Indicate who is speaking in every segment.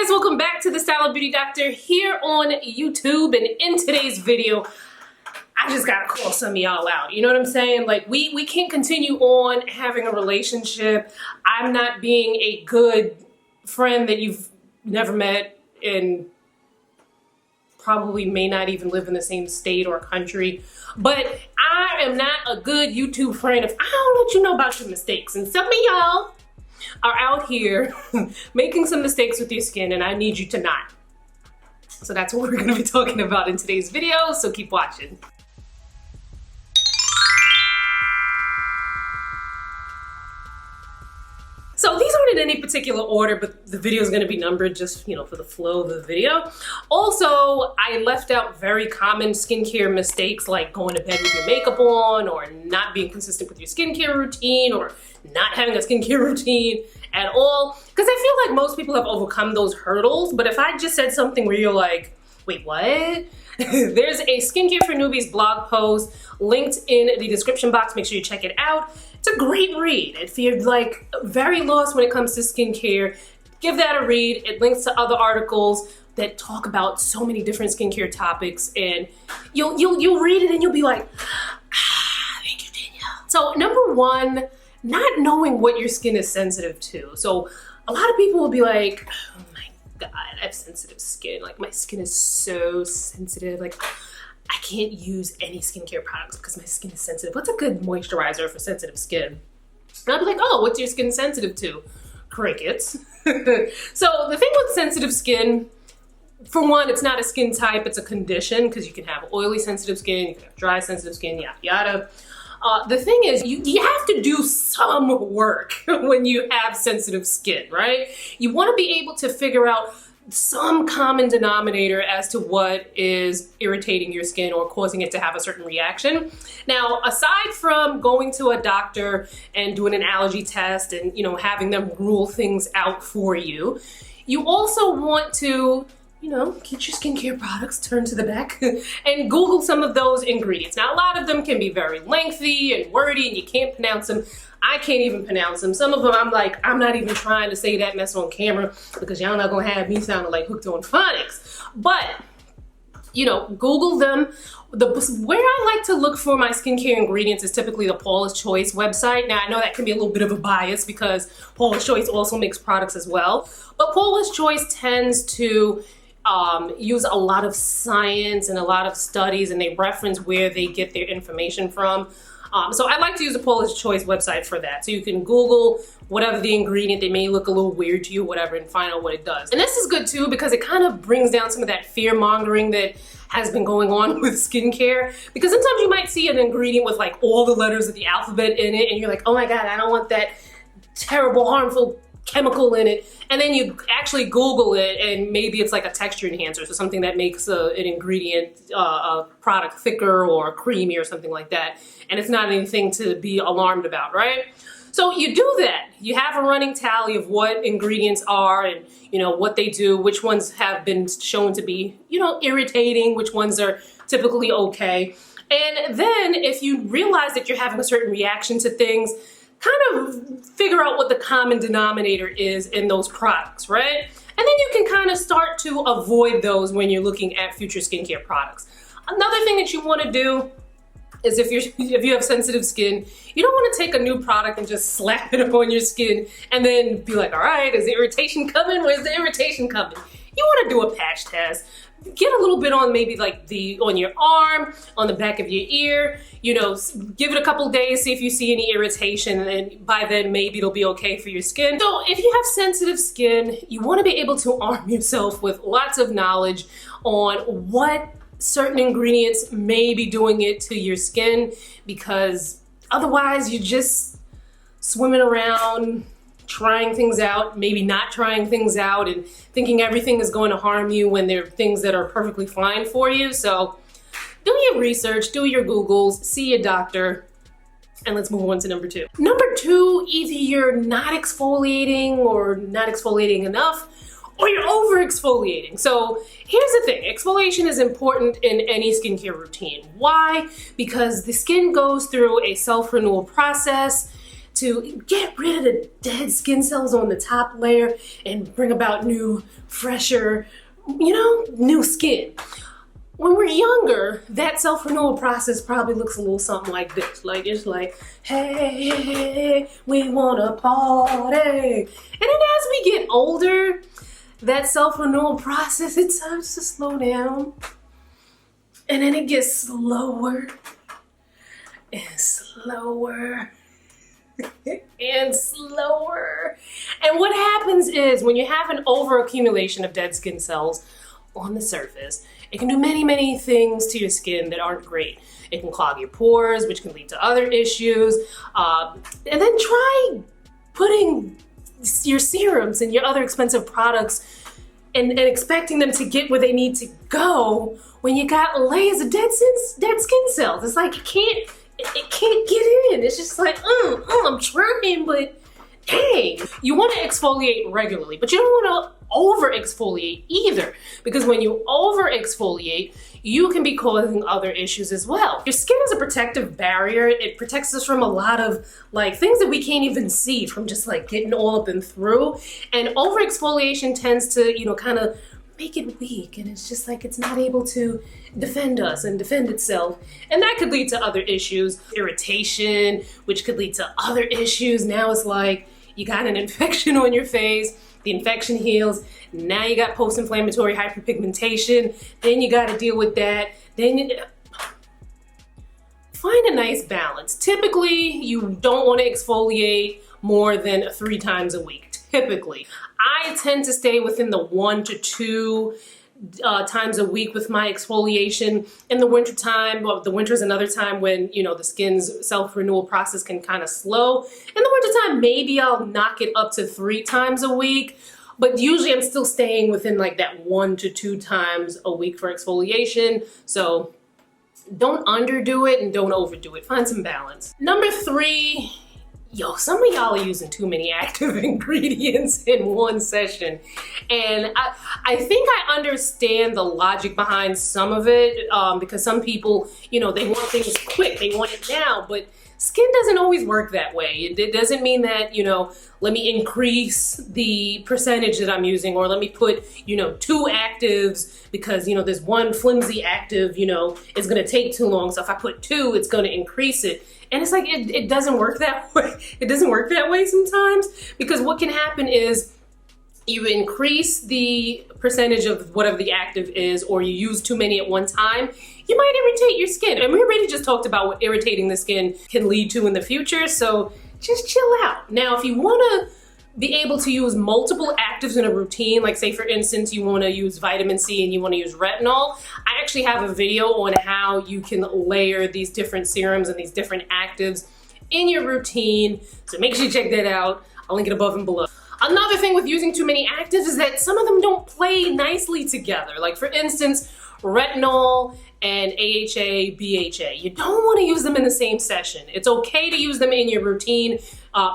Speaker 1: guys, welcome back to the Style of Beauty Doctor here on YouTube. And in today's video, I just gotta call some of y'all out. You know what I'm saying? Like, we can't continue on having a relationship. I'm not being a good friend that you've never met and probably may not even live in the same state or country. But I am not a good YouTube friend if I don't let you know about your mistakes. And some of y'all are out here making some mistakes with your skin, and I need you to not. So that's what we're going to be talking about in today's video, so keep watching. So these aren't in any particular order, but the video is going to be numbered just, you know, for the flow of the video. Also, I left out very common skincare mistakes like going to bed with your makeup on, or not being consistent with your skincare routine, or not having a skincare routine at all. Because I feel like most people have overcome those hurdles, but if I just said something where you're like, wait, what? There's a Skincare for Newbies blog post linked in the description box. Make sure you check it out. It's a great read. If you're like very lost when it comes to skincare, give that a read. It links to other articles that talk about so many different skincare topics, and you'll read it and you'll be like, thank you, Danielle. So number one, not knowing what your skin is sensitive to. So a lot of people will be like, oh my God, I have sensitive skin. Like, my skin is so sensitive. Like, I can't use any skincare products because my skin is sensitive. What's a good moisturizer for sensitive skin? And I'll be like, oh, what's your skin sensitive to? Crickets. So the thing with sensitive skin, for one, it's not a skin type, it's a condition, because you can have oily sensitive skin, you can have dry sensitive skin, yada yada. The thing is, you have to do some work when you have sensitive skin, right? You want to be able to figure out some common denominator as to what is irritating your skin or causing it to have a certain reaction. Now, aside from going to a doctor and doing an allergy test and, you know, having them rule things out for you, you also want to, you know, get your skincare products, turn to the back, and Google some of those ingredients. Now, a lot of them can be very lengthy and wordy, and you can't pronounce them. I can't even pronounce them. Some of them I'm like, I'm not even trying to say that mess on camera because y'all not gonna have me sounding like hooked on phonics. But, you know, Google them. Where I like to look for my skincare ingredients is typically the Paula's Choice website. Now, I know that can be a little bit of a bias because Paula's Choice also makes products as well. But Paula's Choice tends to use a lot of science and a lot of studies, and they reference where they get their information from. So I like to use the Paula's Choice website for that. So you can Google whatever the ingredient, they may look a little weird to you, whatever, and find out what it does. And this is good too because it kind of brings down some of that fear mongering that has been going on with skincare. Because sometimes you might see an ingredient with like all the letters of the alphabet in it, and you're like, oh my God, I don't want that terrible, harmful chemical in it. And then you actually Google it, and maybe it's like a texture enhancer, so something that makes an ingredient, a product thicker or creamy or something like that. And it's not anything to be alarmed about, right? So you do that. You have a running tally of what ingredients are and, you know, what they do, which ones have been shown to be, you know, irritating, which ones are typically okay. And then if you realize that you're having a certain reaction to things, kind of figure out what the common denominator is in those products, right? And then you can kind of start to avoid those when you're looking at future skincare products. Another thing that you want to do is if you have sensitive skin, you don't want to take a new product and just slap it on your skin and then be like, all right, is the irritation coming? Where's the irritation coming? You want to do a patch test. Get a little bit on maybe like on your arm, on the back of your ear, you know, give it a couple days, see if you see any irritation, and then by then maybe it'll be okay for your skin. So if you have sensitive skin, you want to be able to arm yourself with lots of knowledge on what certain ingredients may be doing it to your skin, because otherwise you're just swimming around trying things out, maybe not trying things out, and thinking everything is going to harm you when there are things that are perfectly fine for you. So do your research, do your Googles, see a doctor, and let's move on to number two. Number two, either you're not exfoliating or not exfoliating enough, or you're over exfoliating. So here's the thing, exfoliation is important in any skincare routine. Why? Because the skin goes through a self-renewal process. to get rid of the dead skin cells on the top layer and bring about new, fresher, new skin. When we're younger, that self-renewal process probably looks a little something like this. Like, it's like, hey, we wanna party. And then as we get older, that self-renewal process, it starts to slow down. And then it gets slower and slower and slower. And what happens is when you have an overaccumulation of dead skin cells on the surface, it can do many, many things to your skin that aren't great. It can clog your pores, which can lead to other issues. And then try putting your serums and your other expensive products and expecting them to get where they need to go when you got layers of dead skin cells. It's like it can't get in. It's just like, I'm trying, but dang. You want to exfoliate regularly, but you don't want to over exfoliate either, because when you over exfoliate, you can be causing other issues as well. Your skin is a protective barrier. It protects us from a lot of things that we can't even see from just getting all up and through. And over exfoliation tends to, kind of make it weak, and it's just it's not able to defend us and defend itself. And that could lead to other issues, irritation, which could lead to other issues. Now it's like you got an infection on your face. The infection heals. Now you got post-inflammatory hyperpigmentation. Then you got to deal with that. Then you find a nice balance. Typically, you don't want to exfoliate more than 3 times a week. Typically, I tend to stay within the 1 to 2 times a week with my exfoliation. In the winter time, well, the winter is another time when, the skin's self-renewal process can kind of slow. In the winter time, maybe I'll knock it up to 3 times a week, but usually I'm still staying within that 1 to 2 times a week for exfoliation. So don't underdo it and don't overdo it. Find some balance. Number 3, some of y'all are using too many active ingredients in one session. And I think I understand the logic behind some of it, because some people, they want things quick, they want it now, but skin doesn't always work that way. It doesn't mean that, let me increase the percentage that I'm using, or let me put, 2 actives because, this one flimsy active, is gonna take too long. So if I put 2, it's gonna increase it. And it's it doesn't work that way. It doesn't work that way sometimes, because what can happen is you increase the percentage of whatever the active is, or you use too many at one time, you might irritate your skin. And we already just talked about what irritating the skin can lead to in the future, so just chill out. Now, if you wanna be able to use multiple actives in a routine, say for instance, you wanna use vitamin C and you wanna use retinol, I actually have a video on how you can layer these different serums and these different actives in your routine, so make sure you check that out. I'll link it above and below. Another thing with using too many actives is that some of them don't play nicely together. For instance, retinol and AHA, BHA. You don't want to use them in the same session. It's okay to use them in your routine.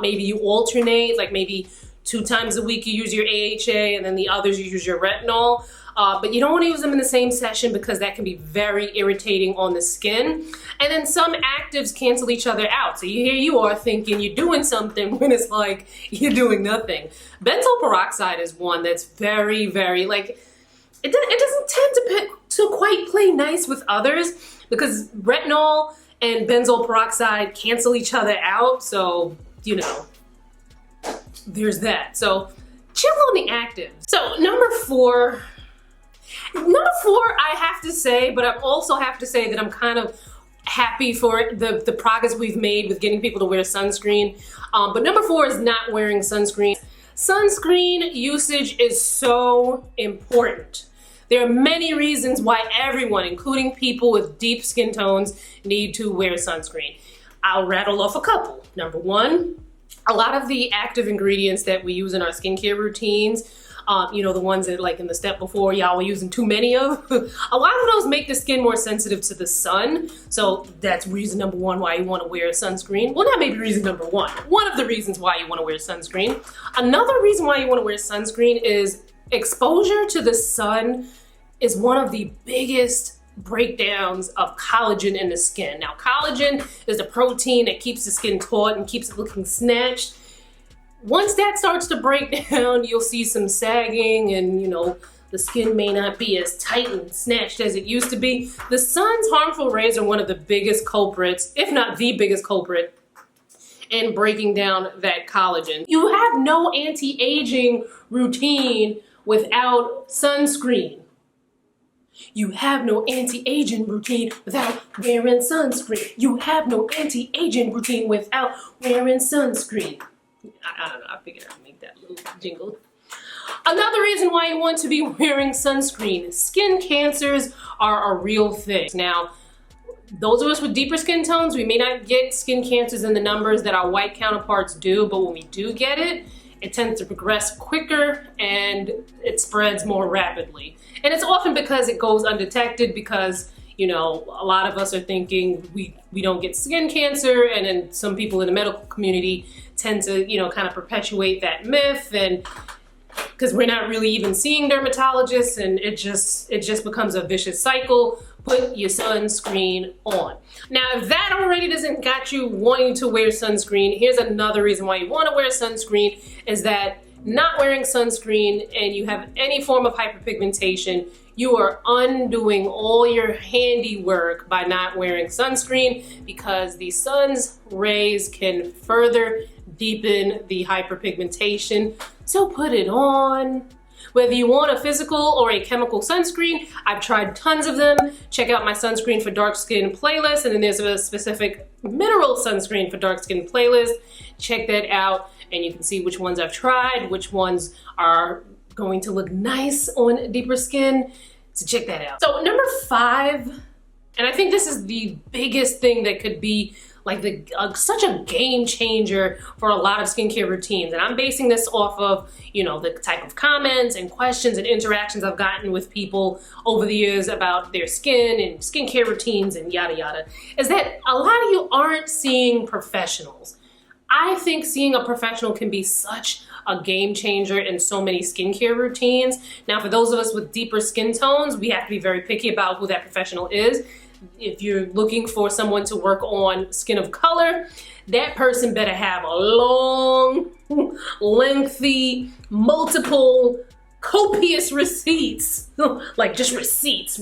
Speaker 1: Maybe you alternate, maybe 2 times a week you use your AHA and then the others you use your retinol. But you don't want to use them in the same session because that can be very irritating on the skin. And then some actives cancel each other out. So here you are thinking you're doing something when it's you're doing nothing. Benzoyl peroxide is one that's very, very, it doesn't tend to quite play nice with others, because retinol and benzoyl peroxide cancel each other out. So, there's that. So chill on the actives. So number four, I have to say, but I also have to say that I'm kind of happy for the progress we've made with getting people to wear sunscreen. But number 4 is not wearing sunscreen. Sunscreen usage is so important. There are many reasons why everyone, including people with deep skin tones, need to wear sunscreen. I'll rattle off a couple. Number 1, a lot of the active ingredients that we use in our skincare routines, the ones that in the step before y'all were using too many of, a lot of those make the skin more sensitive to the sun. So that's reason number 1 why you want to wear sunscreen. Well, not maybe reason number 1. One of the reasons why you want to wear sunscreen. Another reason why you want to wear sunscreen is exposure to the sun is one of the biggest breakdowns of collagen in the skin. Now, collagen is the protein that keeps the skin taut and keeps it looking snatched. Once that starts to break down, you'll see some sagging, and the skin may not be as tight and snatched as it used to be. The sun's harmful rays are one of the biggest culprits, if not the biggest culprit, in breaking down that collagen. You have no anti-aging routine without sunscreen. You have no anti-aging routine without wearing sunscreen. You have no anti-aging routine without wearing sunscreen. I don't know, I figured I'd make that little jingle. Another reason why you want to be wearing sunscreen: skin cancers are a real thing. Now, those of us with deeper skin tones, we may not get skin cancers in the numbers that our white counterparts do, but when we do get it, it tends to progress quicker and it spreads more rapidly. And it's often because it goes undetected, because a lot of us are thinking we don't get skin cancer, and then some people in the medical community tend to kind of perpetuate that myth, and because we're not really even seeing dermatologists, and it just becomes a vicious cycle. Put your sunscreen on. Now, if that already doesn't got you wanting to wear sunscreen, here's another reason why you want to wear sunscreen, is that not wearing sunscreen and you have any form of hyperpigmentation, you are undoing all your handiwork by not wearing sunscreen, because the sun's rays can further deepen the hyperpigmentation. So put it on. Whether you want a physical or a chemical sunscreen, I've tried tons of them. Check out my sunscreen for dark skin playlist, and then there's a specific mineral sunscreen for dark skin playlist. Check that out, and you can see which ones I've tried, which ones are going to look nice on deeper skin. So check that out. So number 5, and I think this is the biggest thing that could be like such a game changer for a lot of skincare routines. And I'm basing this off of, the type of comments and questions and interactions I've gotten with people over the years about their skin and skincare routines and yada yada, is that a lot of you aren't seeing professionals. I think seeing a professional can be such a game changer in so many skincare routines. Now, for those of us with deeper skin tones, we have to be very picky about who that professional is. If you're looking for someone to work on skin of color, that person better have a long, lengthy, multiple, copious receipts. Like just receipts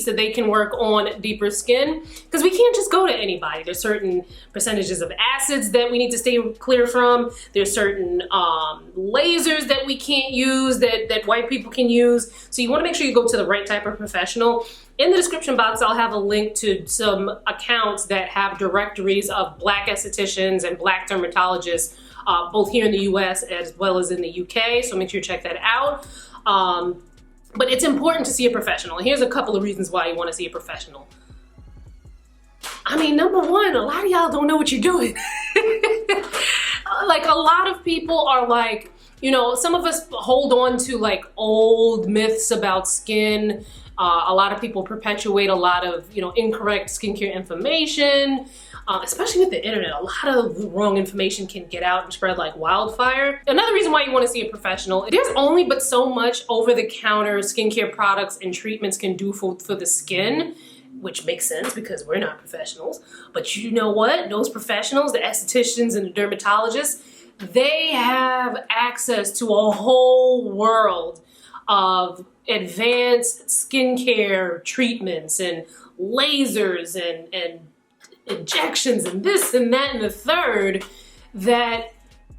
Speaker 1: that they can work on deeper skin. Because we can't just go to anybody. There's certain percentages of acids that we need to stay clear from. There's certain lasers that we can't use that white people can use. So you want to make sure you go to the right type of professional. In the description box, I'll have a link to some accounts that have directories of Black estheticians and Black dermatologists, both here in the US as well as in the UK. So make sure you check that out. But it's important to see a professional. And here's a couple of reasons why you want to see a professional. I mean, number 1, a lot of y'all don't know what you're doing. Like, a lot of people are like, some of us hold on to like old myths about skin. A lot of people perpetuate a lot of, incorrect skincare information. Especially with the internet, a lot of wrong information can get out and spread like wildfire. Another reason why you want to see a professional, there's only but so much over-the-counter skincare products and treatments can do for the skin, which makes sense because we're not professionals. But you know what? Those professionals, the estheticians and the dermatologists, they have access to a whole world of advanced skincare treatments and lasers and injections and this and that and the third, that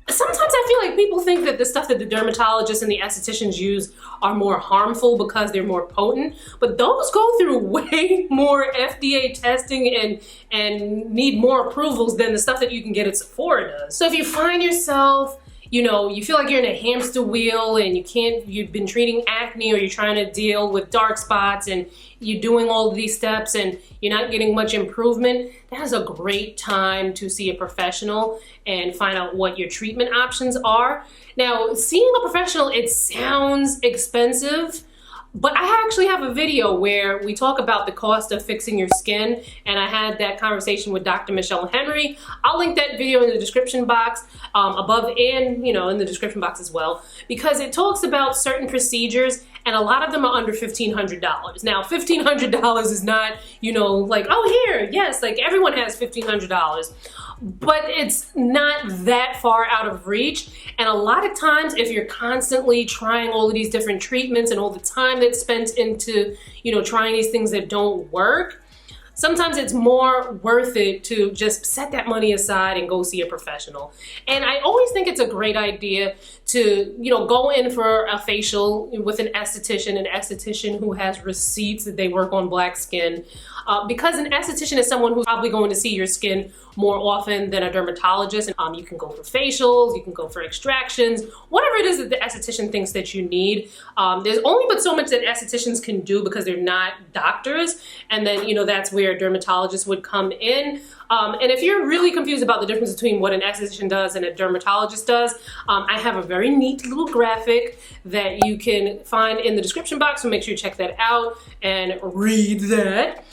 Speaker 1: sometimes I feel like people think that the stuff that the dermatologists and the estheticians use are more harmful because they're more potent, but those go through way more FDA testing and need more approvals than the stuff that you can get at Sephora does. So if you find yourself, you feel like you're in a hamster wheel and you've been treating acne, or you're trying to deal with dark spots and you're doing all of these steps and you're not getting much improvement, that is a great time to see a professional and find out what your treatment options are. Now, seeing a professional, it sounds expensive, But I actually have a video where we talk about the cost of fixing your skin, and I had that conversation with Dr. Michelle Henry. I'll link that video in the description box above, and in the description box as well, because it talks about certain procedures, and a lot of them are under $1,500. Now, $1,500 is not, like, oh, here, yes, like everyone has $1,500. But it's not that far out of reach. And a lot of times, if you're constantly trying all of these different treatments and all the time that's spent into, trying these things that don't work, sometimes it's more worth it to just set that money aside and go see a professional. And I always think it's a great idea to, go in for a facial with an esthetician who has receipts that they work on black skin. Because an esthetician is someone who's probably going to see your skin more often than a dermatologist. You can go for facials, you can go for extractions, whatever it is that the esthetician thinks that you need. There's only but so much that estheticians can do because they're not doctors. And then, that's where dermatologists would come in. And if you're really confused about the difference between what an esthetician does and a dermatologist does, I have a very neat little graphic that you can find in the description box, so make sure you check that out and read that.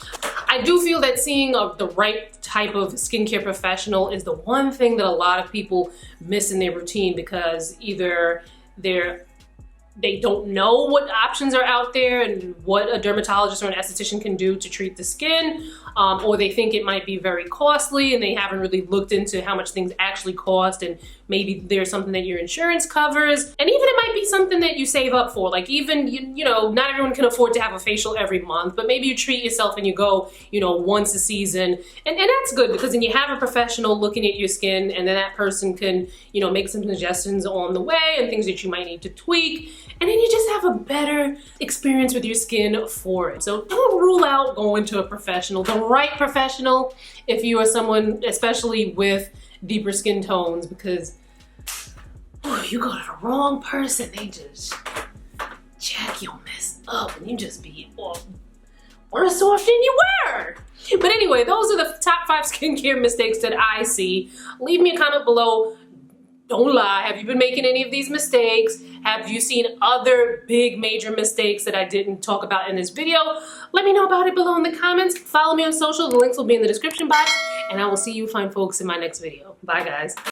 Speaker 1: I do feel that seeing the right type of skincare professional is the one thing that a lot of people miss in their routine, because either they don't know what options are out there and what a dermatologist or an esthetician can do to treat the skin, or they think it might be very costly and they haven't really looked into how much things actually cost, and maybe there's something that your insurance covers, and even it might be something that you save up for. Like, even, not everyone can afford to have a facial every month, but maybe you treat yourself and you go, once a season, and that's good, because then you have a professional looking at your skin, and then that person can, make some suggestions on the way and things that you might need to tweak. And then you just have a better experience with your skin for it. So don't rule out going to a professional, the right professional, if you are someone, especially with deeper skin tones, because you go to the wrong person, they just jack your mess up and you just be worse off than you were. But anyway, those are the top 5 skincare mistakes that I see. Leave me a comment below. Don't lie. Have you been making any of these mistakes? Have you seen other big major mistakes that I didn't talk about in this video? Let me know about it below in the comments. Follow me on social. The links will be in the description box. And I will see you fine folks in my next video. Bye, guys.